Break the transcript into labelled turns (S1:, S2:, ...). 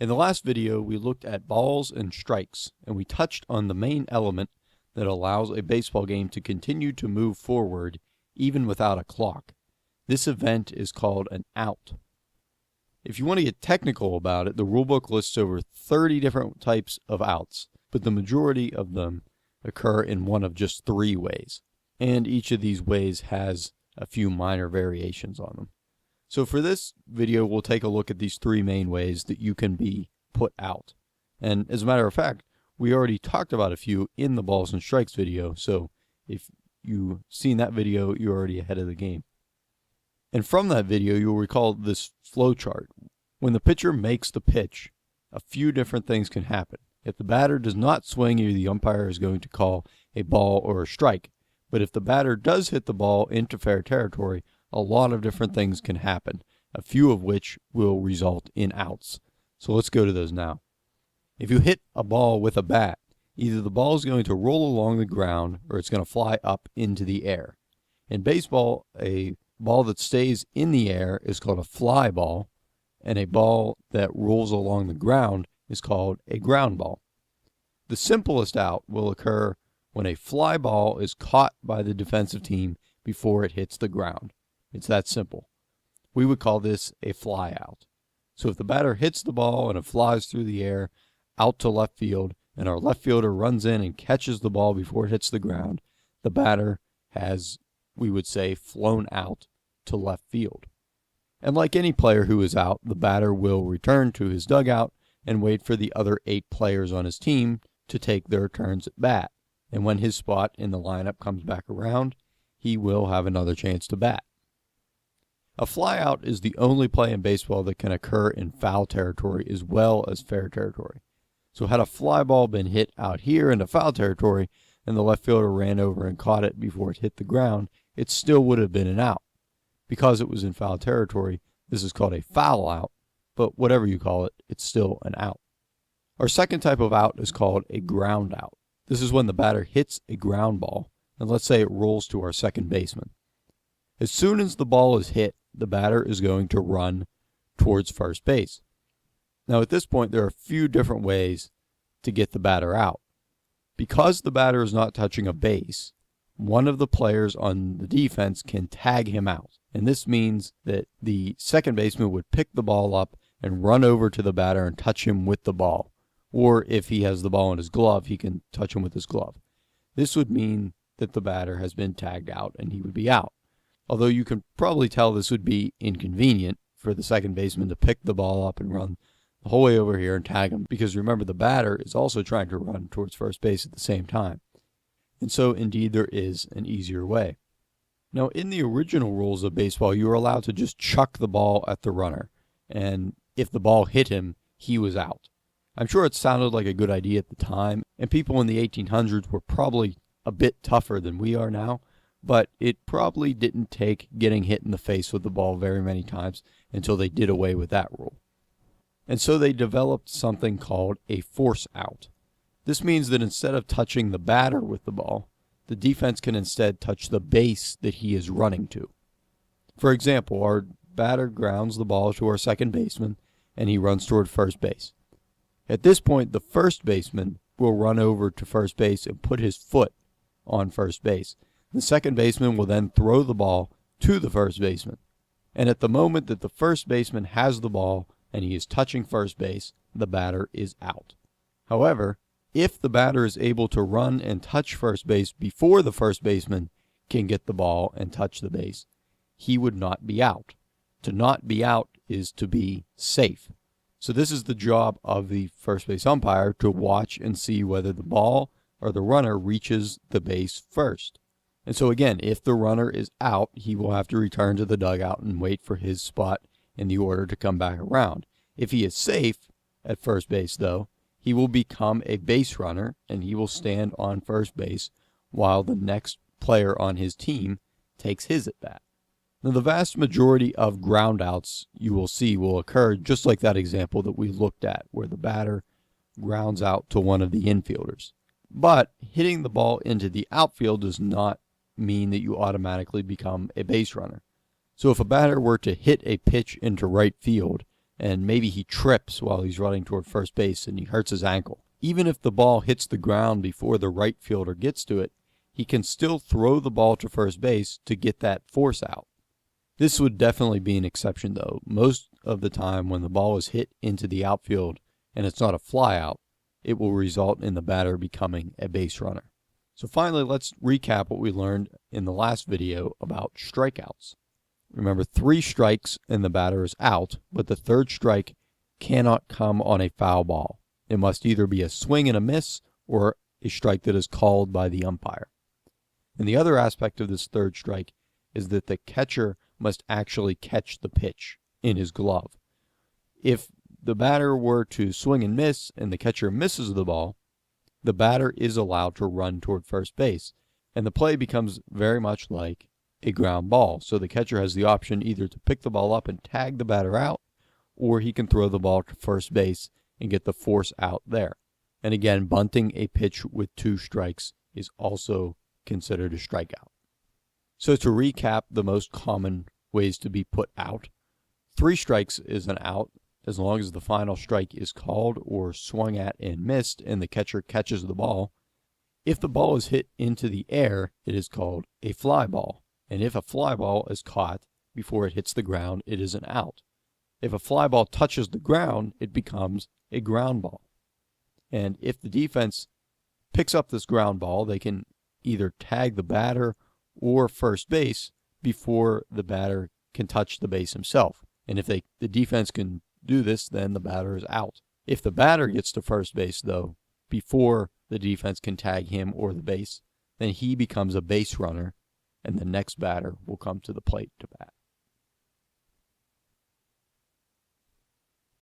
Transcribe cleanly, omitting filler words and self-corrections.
S1: In the last video, we looked at balls and strikes, and we touched on the main element that allows a baseball game to continue to move forward even without a clock. This event is called an out. If you want to get technical about it, the rulebook lists over 30 different types of outs, but the majority of them occur in one of just 3 ways. And each of these ways has a few minor variations on them. So for this video, we'll take a look at these 3 main ways that you can be put out. And as a matter of fact, we already talked about a few in the balls and strikes video, so if you've seen that video, you're already ahead of the game. And from that video, you'll recall this flow chart. When the pitcher makes the pitch, a few different things can happen. If the batter does not swing, either the umpire is going to call a ball or a strike. But if the batter does hit the ball into fair territory, a lot of different things can happen, a few of which will result in outs. So let's go to those now. If you hit a ball with a bat, either the ball is going to roll along the ground or it's going to fly up into the air. In baseball, a ball that stays in the air is called a fly ball, and a ball that rolls along the ground is called a ground ball. The simplest out will occur when a fly ball is caught by the defensive team before it hits the ground. It's that simple. We would call this a fly out. So if the batter hits the ball and it flies through the air out to left field, and our left fielder runs in and catches the ball before it hits the ground, the batter has, we would say, flown out to left field. And like any player who is out, the batter will return to his dugout and wait for the other 8 players on his team to take their turns at bat. And when his spot in the lineup comes back around, he will have another chance to bat. A flyout is the only play in baseball that can occur in foul territory as well as fair territory. So had a fly ball been hit out here into foul territory and the left fielder ran over and caught it before it hit the ground, it still would have been an out. Because it was in foul territory, this is called a foul out, but whatever you call it, it's still an out. Our second type of out is called a ground out. This is when the batter hits a ground ball, and let's say it rolls to our second baseman. As soon as the ball is hit, the batter is going to run towards first base. Now at this point, there are a few different ways to get the batter out. Because the batter is not touching a base, one of the players on the defense can tag him out. And this means that the second baseman would pick the ball up and run over to the batter and touch him with the ball. Or if he has the ball in his glove, he can touch him with his glove. This would mean that the batter has been tagged out and he would be out. Although you can probably tell this would be inconvenient for the second baseman to pick the ball up and run the whole way over here and tag him, because remember, the batter is also trying to run towards first base at the same time. And so indeed there is an easier way. Now in the original rules of baseball, you were allowed to just chuck the ball at the runner, and if the ball hit him, he was out. I'm sure it sounded like a good idea at the time, and people in the 1800s were probably a bit tougher than we are now, but it probably didn't take getting hit in the face with the ball very many times until they did away with that rule. And so they developed something called a force out. This means that instead of touching the batter with the ball, the defense can instead touch the base that he is running to. For example, our batter grounds the ball to our second baseman, and he runs toward first base. At this point, the first baseman will run over to first base and put his foot on first base. The second baseman will then throw the ball to the first baseman. And at the moment that the first baseman has the ball and he is touching first base, the batter is out. However, if the batter is able to run and touch first base before the first baseman can get the ball and touch the base, he would not be out. To not be out is to be safe. So this is the job of the first base umpire, to watch and see whether the ball or the runner reaches the base first. And so again, if the runner is out, he will have to return to the dugout and wait for his spot in the order to come back around. If he is safe at first base, though, he will become a base runner and he will stand on first base while the next player on his team takes his at bat. Now, the vast majority of ground outs you will see will occur just like that example that we looked at, where the batter grounds out to one of the infielders. But hitting the ball into the outfield does not mean that you automatically become a base runner. So if a batter were to hit a pitch into right field, and maybe he trips while he's running toward first base and he hurts his ankle. Even if the ball hits the ground before the right fielder gets to it, he can still throw the ball to first base to get that force out. This would definitely be an exception, though. Most of the time when the ball is hit into the outfield and it's not a flyout, it will result in the batter becoming a base runner. So finally, let's recap what we learned in the last video about strikeouts. Remember, 3 strikes and the batter is out, but the third strike cannot come on a foul ball. It must either be a swing and a miss or a strike that is called by the umpire. And the other aspect of this third strike is that the catcher must actually catch the pitch in his glove. If the batter were to swing and miss and the catcher misses the ball, the batter is allowed to run toward first base, and the play becomes very much like a ground ball. So the catcher has the option either to pick the ball up and tag the batter out, or he can throw the ball to first base and get the force out there. And again, bunting a pitch with 2 strikes is also considered a strikeout. So to recap the most common ways to be put out, 3 strikes is an out as long as the final strike is called or swung at and missed and the catcher catches the ball. If the ball is hit into the air, it is called a fly ball. And if a fly ball is caught before it hits the ground, it is an out. If a fly ball touches the ground, it becomes a ground ball. And if the defense picks up this ground ball, they can either tag the batter or first base before the batter can touch the base himself. And if the defense can do this, then the batter is out. If the batter gets to first base, though, before the defense can tag him or the base, then he becomes a base runner, and the next batter will come to the plate to bat.